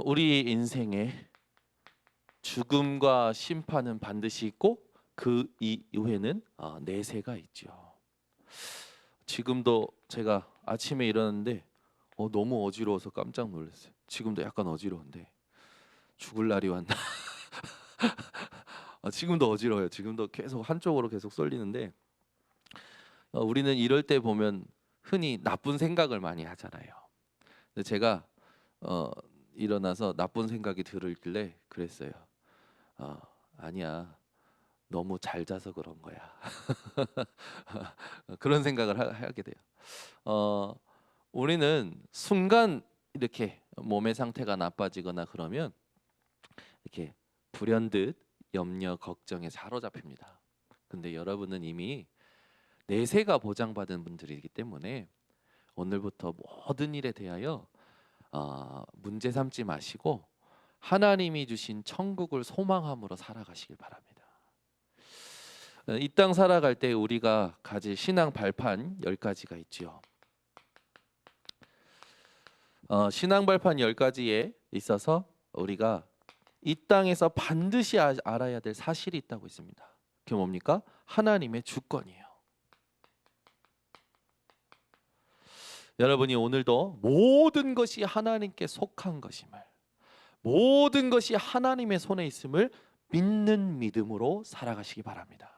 우리 인생에 죽음과 심판은 반드시 있고 그 이후에는 내세가 있죠. 지금도 제가 아침에 일어났는데 너무 어지러워서 깜짝 놀랐어요. 지금도 약간 어지러운데 죽을 날이 왔나? 지금도 어지러워요. 지금도 계속 한쪽으로 계속 쏠리는데 우리는 이럴 때 보면 흔히 나쁜 생각을 많이 하잖아요. 근데 제가 일어나서 나쁜 생각이 들길래 그랬어요. 아니야, 너무 잘 자서 그런 거야. 그런 생각을 하게 돼요. 우리는 순간 이렇게 몸의 상태가 나빠지거나 그러면 이렇게 불현듯 염려, 걱정에 사로잡힙니다. 근데 여러분은 이미 내세가 보장받은 분들이기 때문에 오늘부터 모든 일에 대하여 문제 삼지 마시고 하나님이 주신 천국을 소망함으로 살아가시길 바랍니다. 이 땅 살아갈 때 우리가 가질 신앙 발판 10가지가 있지요. 신앙 발판 10가지에 있어서 우리가 이 땅에서 반드시 알아야 될 사실이 있다고 있습니다. 그게 뭡니까? 하나님의 주권이에요. 여러분이 오늘도 모든 것이 하나님께 속한 것임을, 모든 것이 하나님의 손에 있음을 믿는 믿음으로 살아가시기 바랍니다.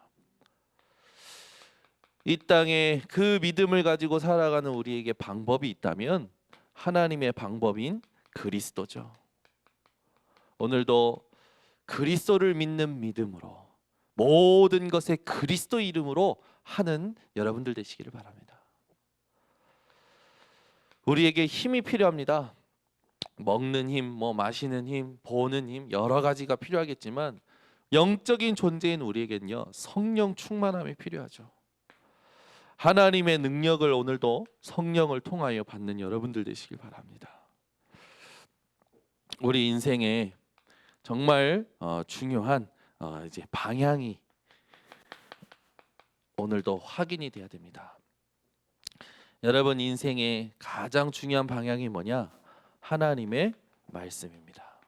이 땅에 그 믿음을 가지고 살아가는 우리에게 방법이 있다면 하나님의 방법인 그리스도죠. 오늘도 그리스도를 믿는 믿음으로 모든 것에 그리스도 이름으로 하는 여러분들 되시기를 바랍니다. 우리에게 힘이 필요합니다. 먹는 힘, 마시는 힘, 보는 힘 여러 가지가 필요하겠지만 영적인 존재인 우리에겐요 성령 충만함이 필요하죠. 하나님의 능력을 오늘도 성령을 통하여 받는 여러분들 되시길 바랍니다. 우리 인생에 정말 중요한 이제 방향이 오늘도 확인이 돼야 됩니다. 여러분 인생의 가장 중요한 방향이 뭐냐? 하나님의 말씀입니다.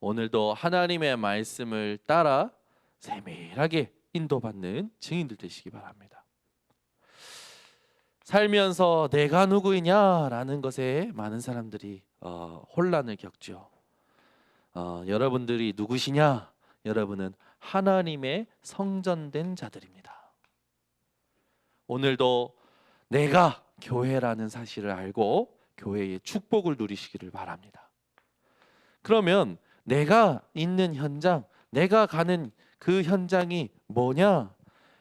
오늘도 하나님의 말씀을 따라 세밀하게 인도받는 증인들 되시기 바랍니다. 살면서 내가 누구이냐라는 것에 많은 사람들이 혼란을 겪죠. 여러분들이 누구시냐? 여러분은 하나님의 성전된 자들입니다. 오늘도 내가 교회라는 사실을 알고 교회의 축복을 누리시기를 바랍니다. 그러면 내가 있는 현장, 내가 가는 그 현장이 뭐냐?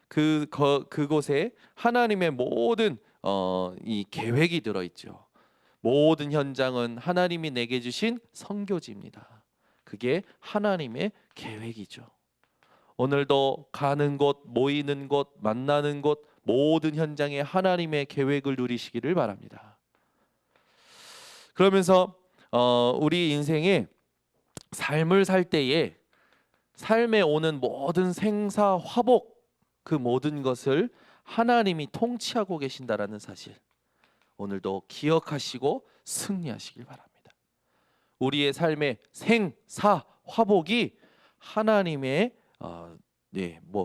그곳에 하나님의 모든 이 계획이 들어있죠. 모든 현장은 하나님이 내게 주신 선교지입니다. 그게 하나님의 계획이죠. 오늘도 가는 곳, 모이는 곳, 만나는 곳 모든 현장에 하나님의 계획을 누리시기를 바랍니다. 그러면서 우리 인생에 삶을 살 때에 삶에 오는 모든 생사, 화복 그 모든 것을 하나님이 통치하고 계신다라는 사실 오늘도 기억하시고 승리하시길 바랍니다. 우리의 삶의 생사, 화복이 하나님의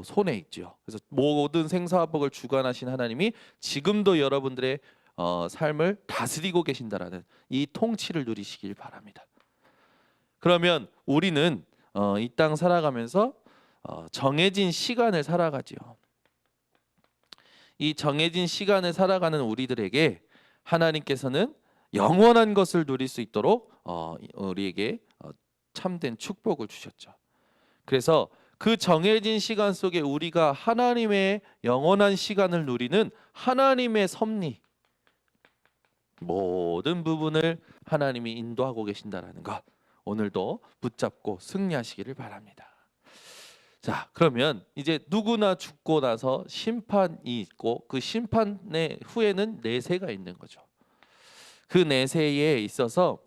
손에 있죠. 그래서 모든 생사화복을 주관하신 하나님이 지금도 여러분들의 삶을 다스리고 계신다라는 이 통치를 누리시길 바랍니다. 그러면 우리는 이 땅 살아가면서 정해진 시간을 살아가지요. 이 정해진 시간을 살아가는 우리들에게 하나님께서는 영원한 것을 누릴 수 있도록 우리에게 참된 축복을 주셨죠. 그래서 그 정해진 시간 속에 우리가 하나님의 영원한 시간을 누리는 하나님의 섭리 모든 부분을 하나님이 인도하고 계신다라는 것 오늘도 붙잡고 승리하시기를 바랍니다. 자, 그러면 이제 누구나 죽고 나서 심판이 있고 그 심판의 후에는 내세가 있는 거죠. 그 내세에 있어서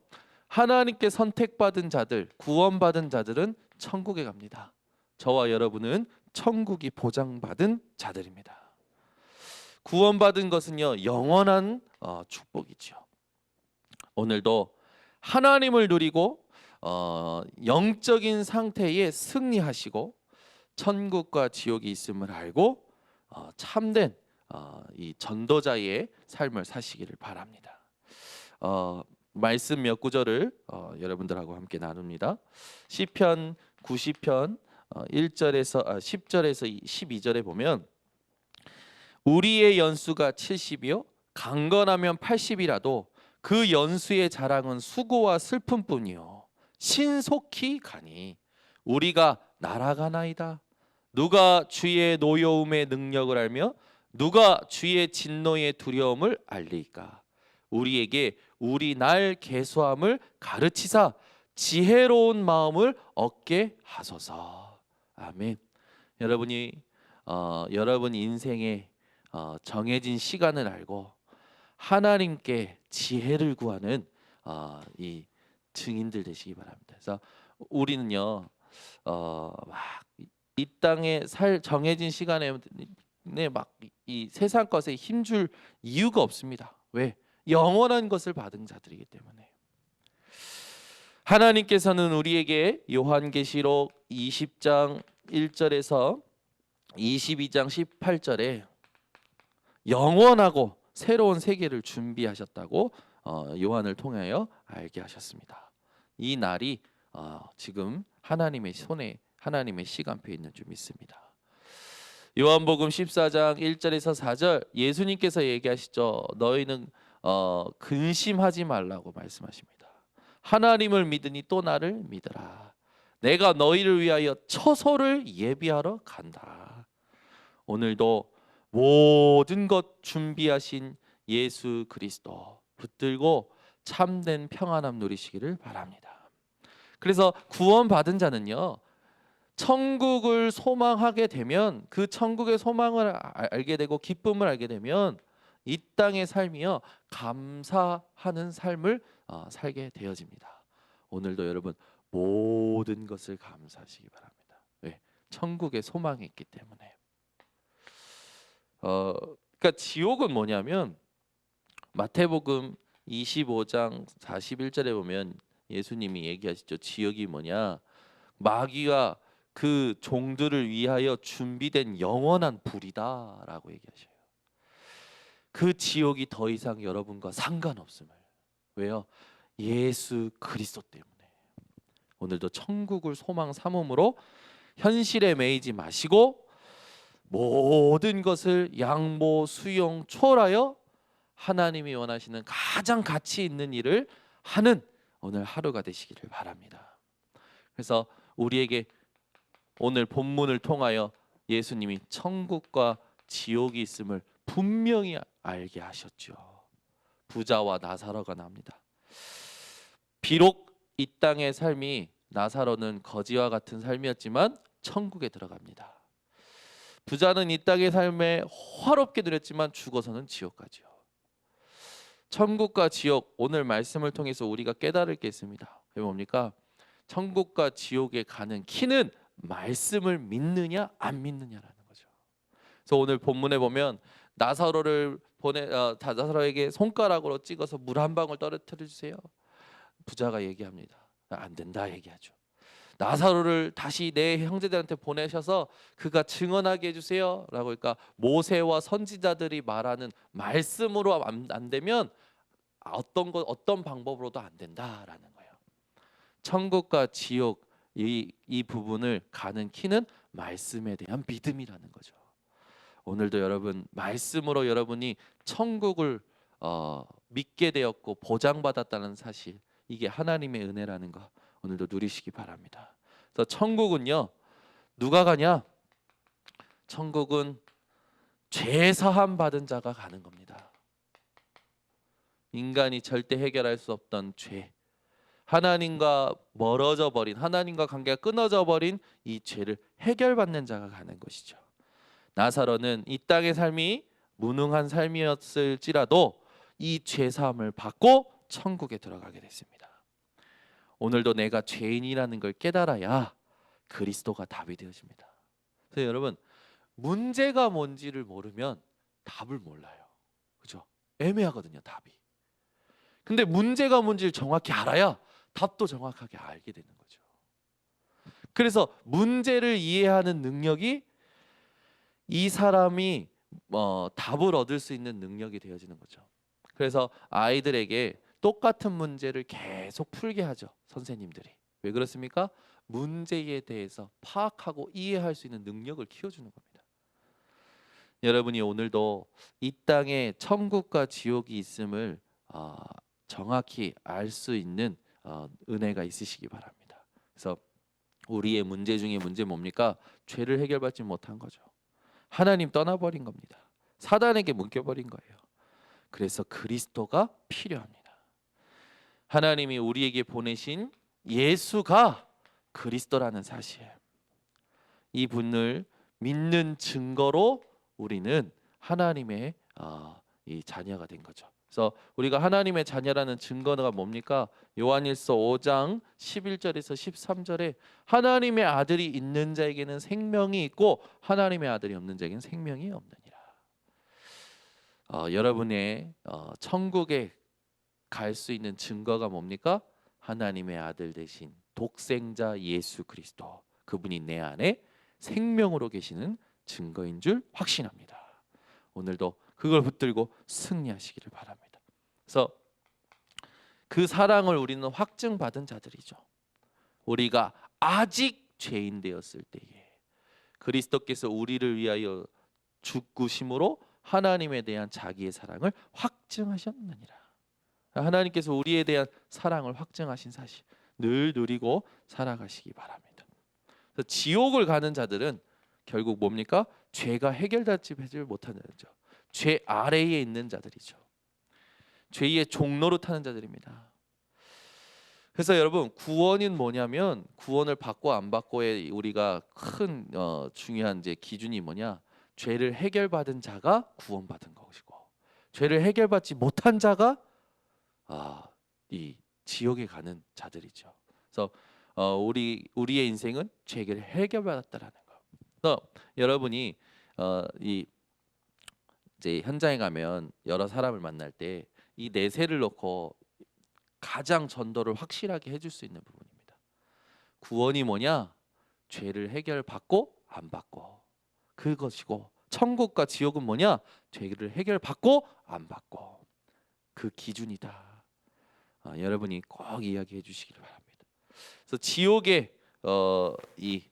하나님께 선택받은 자들, 구원받은 자들은 천국에 갑니다. 저와 여러분은 천국이 보장받은 자들입니다. 구원받은 것은요 영원한 축복이죠. 오늘도 하나님을 누리고 영적인 상태에 승리하시고 천국과 지옥이 있음을 알고 참된 이 전도자의 삶을 사시기를 바랍니다. 말씀 몇 구절을 여러분들하고 함께 나눕니다. 시편 90편 1절에서 10절에서 12절에 보면 우리의 연수가 70이요 강건하면 80이라도 그 연수의 자랑은 수고와 슬픔뿐이요 신속히 가니 우리가 날아가나이다. 누가 주의 노여움의 능력을 알며 누가 주의 진노의 두려움을 알리까. 우리에게 우리 날 계수함을 가르치사 지혜로운 마음을 얻게 하소서. 아멘. 여러분이 여러분 인생에 정해진 시간을 알고 하나님께 지혜를 구하는 이 증인들 되시기 바랍니다. 그래서 우리는요 막 이 땅에 살 정해진 시간에 막 이 세상 것에 힘줄 이유가 없습니다. 왜? 영원한 것을 받은 자들이기 때문에. 하나님께서는 우리에게 요한계시록 20장 1절에서 22장 18절에 영원하고 새로운 세계를 준비하셨다고 요한을 통하여 알게 하셨습니다. 이 날이 지금 하나님의 손에 하나님의 시간표에 있는 줄 믿습니다. 요한복음 14장 1절에서 4절 예수님께서 얘기하시죠. 너희는 근심하지 말라고 말씀하십니다. 하나님을 믿으니 또 나를 믿으라. 내가 너희를 위하여 처소를 예비하러 간다. 오늘도 모든 것 준비하신 예수 그리스도 붙들고 참된 평안함 누리시기를 바랍니다. 그래서 구원받은 자는요 천국을 소망하게 되면 그 천국의 소망을 알게 되고 기쁨을 알게 되면 이 땅의 삶이요 감사하는 삶을 살게 되어집니다. 오늘도 여러분 모든 것을 감사하시기 바랍니다. 왜? 천국의 소망이 있기 때문에. 그러니까 지옥은 뭐냐면 마태복음 25장 41절에 보면 예수님이 얘기하시죠. 지옥이 뭐냐? 마귀와 그 종들을 위하여 준비된 영원한 불이다라고 얘기하셔요. 그 지옥이 더 이상 여러분과 상관없음을. 왜요? 예수 그리스도 때문에. 오늘도 천국을 소망 삼음으로 현실에 매이지 마시고 모든 것을 양보 수용 초월하여 하나님이 원하시는 가장 가치 있는 일을 하는 오늘 하루가 되시기를 바랍니다. 그래서 우리에게 오늘 본문을 통하여 예수님이 천국과 지옥이 있음을 분명히 알게 하셨죠. 부자와 나사로가 나옵니다. 비록 이 땅의 삶이 나사로는 거지와 같은 삶이었지만 천국에 들어갑니다. 부자는 이 땅의 삶에 화롭게 누렸지만 죽어서는 지옥 가지요. 천국과 지옥 오늘 말씀을 통해서 우리가 깨달을 게 있습니다. 그게 뭡니까? 천국과 지옥에 가는 키는 말씀을 믿느냐 안 믿느냐라는 거죠. 그래서 오늘 본문에 보면 나사로를 나사로에게 손가락으로 찍어서 물 한 방울 떨어뜨려 주세요. 부자가 얘기합니다. 안 된다 얘기하죠. 나사로를 다시 내 형제들한테 보내셔서 그가 증언하게 해주세요. 라고 그러니까 모세와 선지자들이 말하는 말씀으로 안 되면 어떤 방법으로도 안 된다라는 거예요. 천국과 지옥 이 부분을 가는 키는 말씀에 대한 믿음이라는 거죠. 오늘도 여러분 말씀으로 여러분이 천국을 믿게 되었고 보장받았다는 사실, 이게 하나님의 은혜라는 거 오늘도 누리시기 바랍니다. 그래서 천국은요 누가 가냐? 천국은 죄 사함 받은 자가 가는 겁니다. 인간이 절대 해결할 수 없던 죄, 하나님과 멀어져 버린, 하나님과 관계가 끊어져 버린 이 죄를 해결받는 자가 가는 것이죠. 나사로는 이 땅의 삶이 무능한 삶이었을지라도 이 죄 사함을 받고 천국에 들어가게 됐습니다. 오늘도 내가 죄인이라는 걸 깨달아야 그리스도가 답이 되어집니다. 그래서 여러분 문제가 뭔지를 모르면 답을 몰라요. 그죠? 애매하거든요, 답이. 근데 문제가 뭔지를 정확히 알아야 답도 정확하게 알게 되는 거죠. 그래서 문제를 이해하는 능력이 이 사람이 답을 얻을 수 있는 능력이 되어지는 거죠. 그래서 아이들에게 똑같은 문제를 계속 풀게 하죠, 선생님들이. 왜 그렇습니까? 문제에 대해서 파악하고 이해할 수 있는 능력을 키워주는 겁니다. 여러분이 오늘도 이 땅에 천국과 지옥이 있음을 정확히 알 수 있는 은혜가 있으시기 바랍니다. 그래서 우리의 문제 중에 문제 뭡니까? 죄를 해결받지 못한 거죠. 하나님 떠나버린 겁니다. 사단에게 묶여버린 거예요. 그래서 그리스도가 필요합니다. 하나님이 우리에게 보내신 예수가 그리스도라는 사실, 이 분을 믿는 증거로 우리는 하나님의 이 자녀가 된 거죠. 그래서 우리가 하나님의 자녀라는 증거가 뭡니까? 요한일서 5장 11절에서 13절에 하나님의 아들이 있는 자에게는 생명이 있고 하나님의 아들이 없는 자에게는 생명이 없느니라. 여러분의 천국에 갈 수 있는 증거가 뭡니까? 하나님의 아들 되신 독생자 예수 그리스도, 그분이 내 안에 생명으로 계시는 증거인 줄 확신합니다. 오늘도 그걸 붙들고 승리하시기를 바랍니다. 그래서 그 사랑을 우리는 확증받은 자들이죠. 우리가 아직 죄인 되었을 때에 그리스도께서 우리를 위하여 죽으심으로 하나님에 대한 자기의 사랑을 확증하셨느니라. 하나님께서 우리에 대한 사랑을 확증하신 사실 늘 누리고 살아가시기 바랍니다. 그래서 지옥을 가는 자들은 결국 뭡니까? 죄가 해결되지 못하는 자죠. 죄 아래에 있는 자들이죠. 죄의 종로로 타는 자들입니다. 그래서 여러분, 구원은 뭐냐면, 구원을 받고 안 받고의 우리가 큰 중요한 이제 기준이 뭐냐? 죄를 해결받은 자가 구원받은 것이고, 죄를 해결받지 못한 자가 이 지옥에 가는 자들이죠. 그래서 우리의 인생은 죄를 해결받았다라는 거. 그래서 여러분이 이 이제 현장에 가면 여러 사람을 만날 때 이 내세를 놓고 가장 전도를 확실하게 해줄 수 있는 부분입니다. 구원이 뭐냐? 죄를 해결받고 안 받고, 그것이고, 천국과 지옥은 뭐냐? 죄를 해결받고 안 받고, 그 기준이다. 여러분이 꼭 이야기해 주시기를 바랍니다. 그래서 지옥의 이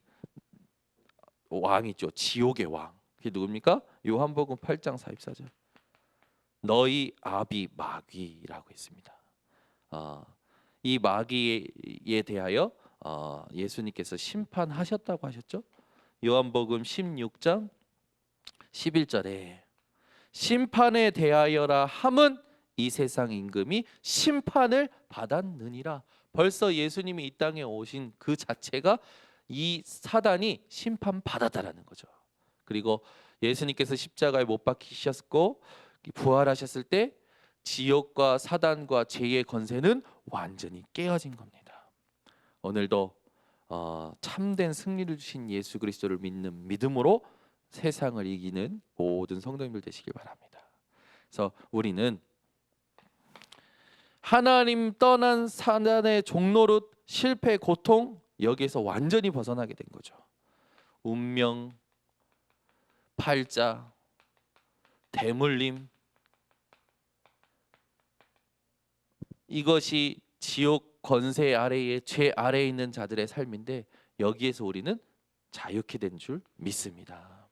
왕 있죠. 지옥의 왕. 그게 누굽니까? 요한복음 8장 44절. 너희 아비 마귀라고 했습니다. 이 마귀에 대하여 예수님께서 심판하셨다고 하셨죠. 요한복음 16장 11절에 심판에 대하여라 함은 이 세상 임금이 심판을 받았느니라. 벌써 예수님이 이 땅에 오신 그 자체가 이 사단이 심판받았다라는 거죠. 그리고 예수님께서 십자가에 못 박히셨고 부활하셨을 때 지옥과 사단과 죄의 권세는 완전히 깨어진 겁니다. 오늘도 참된 승리를 주신 예수 그리스도를 믿는 믿음으로 세상을 이기는 모든 성도님들 되시길 바랍니다. 그래서 우리는 하나님 떠난 사단의 종노릇, 실패, 고통, 여기에서 완전히 벗어나게 된 거죠. 운명, 팔자, 대물림, 이것이 지옥 권세 아래에, 죄 아래에 있는 자들의 삶인데, 여기에서 우리는 자유케 된 줄 믿습니다.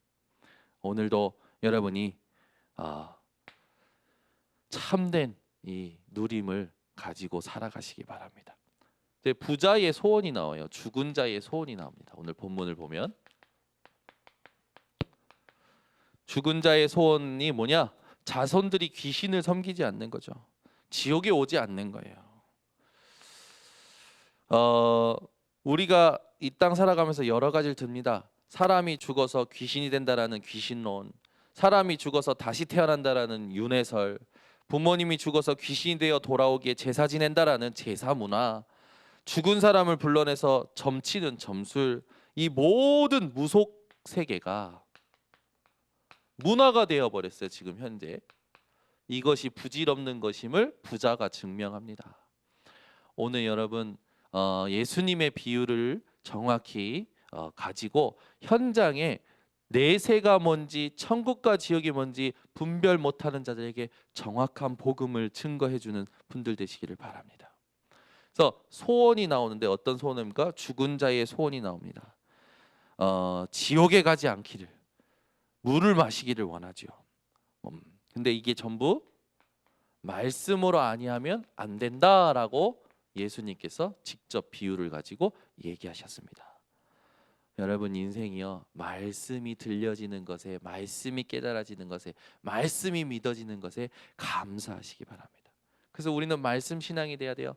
오늘도 여러분이 참된 이 누림을 가지고 살아가시기 바랍니다. 부자의 소원이 나와요. 죽은 자의 소원이 나옵니다. 오늘 본문을 보면 죽은 자의 소원이 뭐냐? 자손들이 귀신을 섬기지 않는 거죠. 지옥에 오지 않는 거예요. 우리가 이 땅 살아가면서 여러 가지를 듭니다. 사람이 죽어서 귀신이 된다라는 귀신론, 사람이 죽어서 다시 태어난다라는 윤회설, 부모님이 죽어서 귀신이 되어 돌아오기에 제사 지낸다라는 제사 문화, 죽은 사람을 불러내서 점치는 점술, 이 모든 무속 세계가 문화가 되어 버렸어요. 지금 현재 이것이 부질없는 것임을 부자가 증명합니다. 오늘 여러분 예수님의 비유를 정확히 가지고 현장에 내세가 뭔지 천국과 지옥이 뭔지 분별 못하는 자들에게 정확한 복음을 증거해 주는 분들 되시기를 바랍니다. 그래서 소원이 나오는데 어떤 소원입니까? 죽은 자의 소원이 나옵니다. 지옥에 가지 않기를, 물을 마시기를 원하죠. 근데 이게 전부 말씀으로 아니하면 안 된다라고 예수님께서 직접 비유를 가지고 얘기하셨습니다. 여러분 인생이요, 말씀이 들려지는 것에, 말씀이 깨달아지는 것에, 말씀이 믿어지는 것에 감사하시기 바랍니다. 그래서 우리는 말씀 신앙이 돼야 돼요.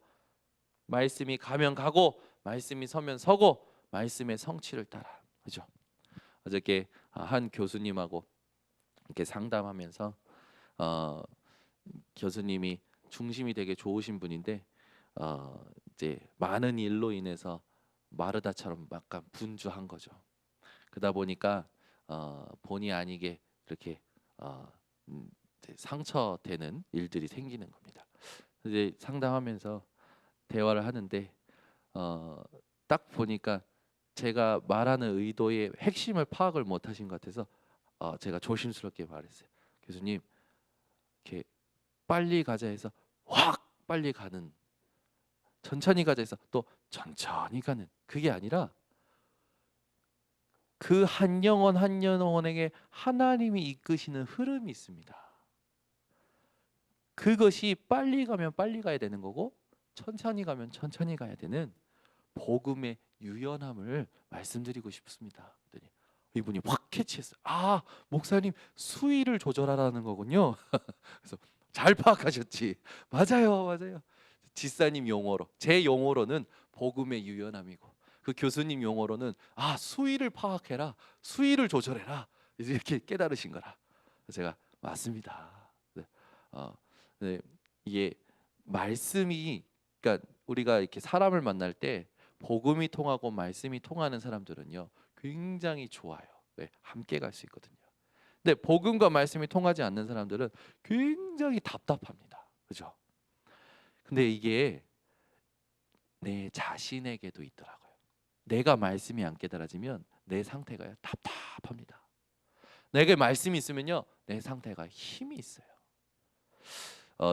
말씀이 가면 가고, 말씀이 서면 서고, 말씀의 성취를 따라. 그죠? 어저께 한 교수님하고 이렇게 상담하면서 교수님이 중심이 되게 좋으신 분인데 이제 많은 일로 인해서 마르다처럼 약간 분주한 거죠. 그러다 보니까 본의 아니게 이렇게 이제 상처되는 일들이 생기는 겁니다. 이제 상담하면서 대화를 하는데 딱 보니까 제가 말하는 의도의 핵심을 파악을 못하신 것 같아서 제가 조심스럽게 말했어요. 교수님, 이렇게 빨리 가자 해서 확 빨리 가는, 천천히 가자 해서 또 천천히 가는, 그게 아니라 그 한 영혼 한 영혼에게 하나님이 이끄시는 흐름이 있습니다. 그것이 빨리 가면 빨리 가야 되는 거고 천천히 가면 천천히 가야 되는 복음의 유연함을 말씀드리고 싶습니다. 그랬더니 이분이 확 캐치했어요. 아, 목사님 수위를 조절하라는 거군요. 그래서 잘 파악하셨지. 맞아요, 맞아요. 지사님 용어로, 제 용어로는 복음의 유연함이고 그 교수님 용어로는 수위를 파악해라, 수위를 조절해라, 이렇게 깨달으신 거라. 제가 맞습니다. 네. 네, 이게 말씀이, 그러니까 우리가 이렇게 사람을 만날 때 복음이 통하고 말씀이 통하는 사람들은요 굉장히 좋아요. 네, 함께 갈 수 있거든요. 근데 복음과 말씀이 통하지 않는 사람들은 굉장히 답답합니다. 그죠? 근데 이게 내 자신에게도 있더라고요. 내가 말씀이 안 깨달아지면 내 상태가 답답합니다. 내게 말씀이 있으면요 내 상태가 힘이 있어요.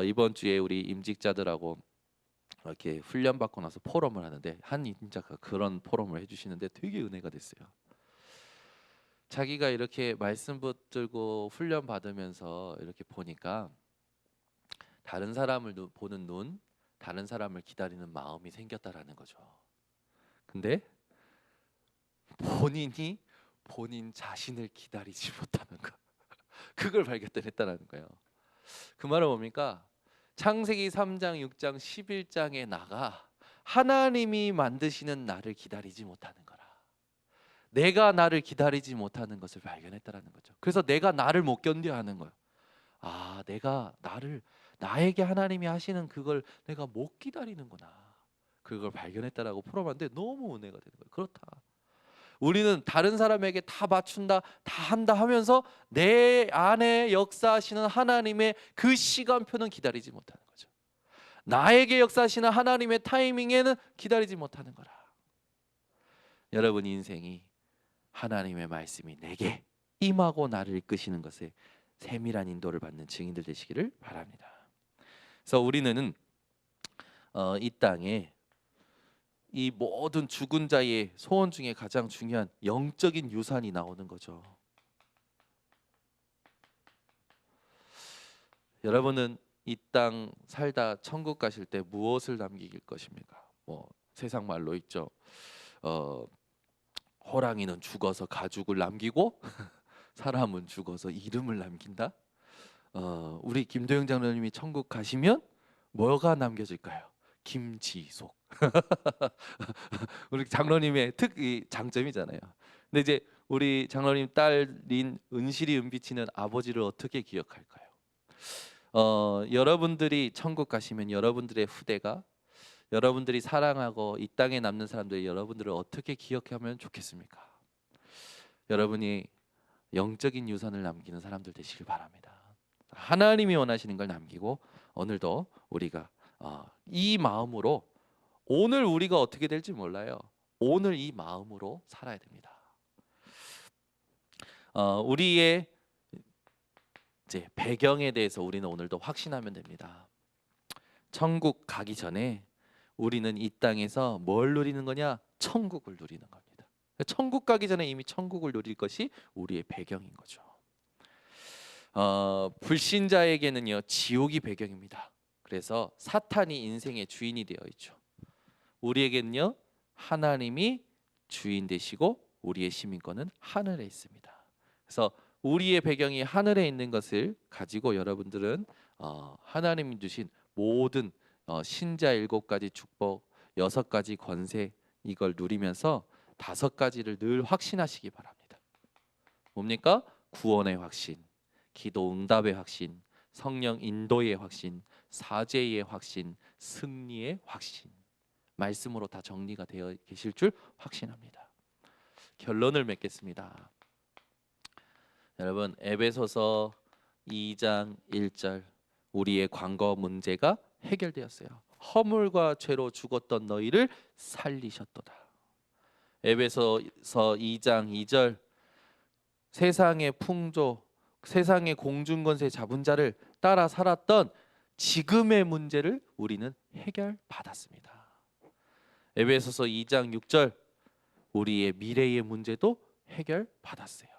이번 주에 우리 임직자들하고 이렇게 훈련 받고 나서 포럼을 하는데 한 임자가 그런 포럼을 해주시는데 되게 은혜가 됐어요. 자기가 이렇게 말씀 붙들고 훈련 받으면서 이렇게 보니까 다른 사람을 보는 눈, 다른 사람을 기다리는 마음이 생겼다라는 거죠. 근데 본인이 본인 자신을 기다리지 못하는 거, 그걸 발견했다는 거예요. 그 말은 뭡니까? 창세기 3장, 6장, 11장에 나가 하나님이 만드시는 나를 기다리지 못하는 거라. 내가 나를 기다리지 못하는 것을 발견했다라는 거죠. 그래서 내가 나를 못 견뎌 하는 거예요. 내가 나에게 하나님이 하시는 그걸 내가 못 기다리는구나. 그걸 발견했다라고 풀어봤는데 너무 은혜가 되는 거예요. 그렇다. 우리는 다른 사람에게 다 맞춘다, 다 한다 하면서 내 안에 역사하시는 하나님의 그 시간표는 기다리지 못하는 거죠. 나에게 역사하시는 하나님의 타이밍에는 기다리지 못하는 거라. 여러분 인생이 하나님의 말씀이 내게 임하고 나를 이끄시는 것에 세밀한 인도를 받는 증인들 되시기를 바랍니다. 그래서 우리는 이 땅에 이 모든 죽은 자의 소원 중에 가장 중요한 영적인 유산이 나오는 거죠. 여러분은 이 땅 살다 천국 가실 때 무엇을 남기길 것입니까? 세상 말로 있죠. 호랑이는 죽어서 가죽을 남기고 사람은 죽어서 이름을 남긴다. 우리 김도영 장로님이 천국 가시면 뭐가 남겨질까요? 김지속. 우리 장로님의 장점이잖아요. 근데 이제 우리 장로님 딸인 은실이 은비치는 아버지를 어떻게 기억할까요? 여러분들이 천국 가시면 여러분들의 후대가, 여러분들이 사랑하고 이 땅에 남는 사람들이 여러분들을 어떻게 기억하면 좋겠습니까? 여러분이 영적인 유산을 남기는 사람들 되시길 바랍니다. 하나님이 원하시는 걸 남기고 오늘도 우리가 이 마음으로 오늘 우리가 어떻게 될지 몰라요. 오늘 이 마음으로 살아야 됩니다. 우리의 이제 배경에 대해서 우리는 오늘도 확신하면 됩니다. 천국 가기 전에 우리는 이 땅에서 뭘 누리는 거냐? 천국을 누리는 겁니다. 천국 가기 전에 이미 천국을 누릴 것이 우리의 배경인 거죠. 불신자에게는요 지옥이 배경입니다. 그래서 사탄이 인생의 주인이 되어 있죠. 우리에게는요 하나님이 주인 되시고 우리의 시민권은 하늘에 있습니다. 그래서 우리의 배경이 하늘에 있는 것을 가지고 여러분들은 하나님이 주신 모든 신자 7가지 축복, 6가지 권세 이걸 누리면서 5가지를 늘 확신하시기 바랍니다. 뭡니까? 구원의 확신, 기도 응답의 확신, 성령 인도의 확신, 사죄의 확신, 승리의 확신. 말씀으로 다 정리가 되어 계실 줄 확신합니다. 결론을 맺겠습니다. 여러분, 에베소서 2장 1절 우리의 과거 문제가 해결되었어요. 허물과 죄로 죽었던 너희를 살리셨도다. 에베소서 2장 2절 세상의 풍조, 세상의 공중권세 잡은 자를 따라 살았던 지금의 문제를 우리는 해결받았습니다. 에베소서 2장 6절 우리의 미래의 문제도 해결받았어요.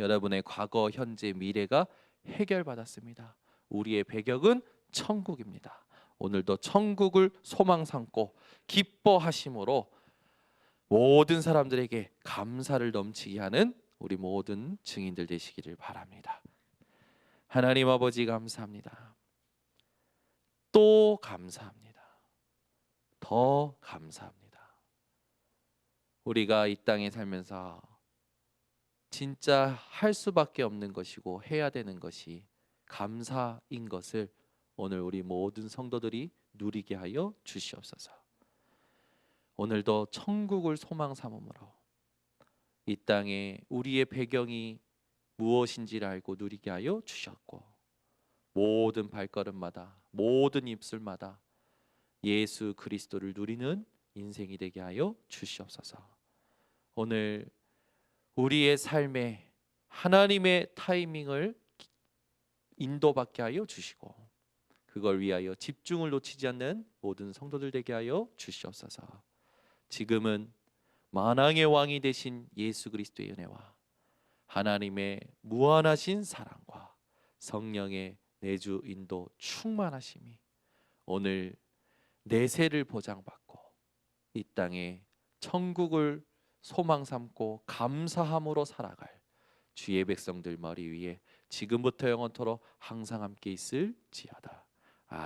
여러분의 과거, 현재, 미래가 해결받았습니다. 우리의 배경은 천국입니다. 오늘도 천국을 소망 삼고 기뻐하심으로 모든 사람들에게 감사를 넘치게 하는 우리 모든 증인들 되시기를 바랍니다. 하나님 아버지 감사합니다. 또 감사합니다. 더 감사합니다. 우리가 이 땅에 살면서 진짜 할 수밖에 없는 것이고 해야 되는 것이 감사인 것을 오늘 우리 모든 성도들이 누리게 하여 주시옵소서. 오늘도 천국을 소망 삼음으로 이 땅에 우리의 배경이 무엇인지를 알고 누리게 하여 주셨고 모든 발걸음마다 모든 입술마다 예수 그리스도를 누리는 인생이 되게 하여 주시옵소서. 오늘 우리의 삶에 하나님의 타이밍을 인도받게 하여 주시고 그걸 위하여 집중을 놓치지 않는 모든 성도들 되게 하여 주시옵소서. 지금은 만왕의 왕이 되신 예수 그리스도의 은혜와 하나님의 무한하신 사랑과 성령의 내주 인도 충만하심이 오늘 내세를 보장받고 이 땅에 천국을 소망 삼고 감사함으로 살아갈 주의 백성들 머리 위에 지금부터 영원토록 항상 함께 있을지어다.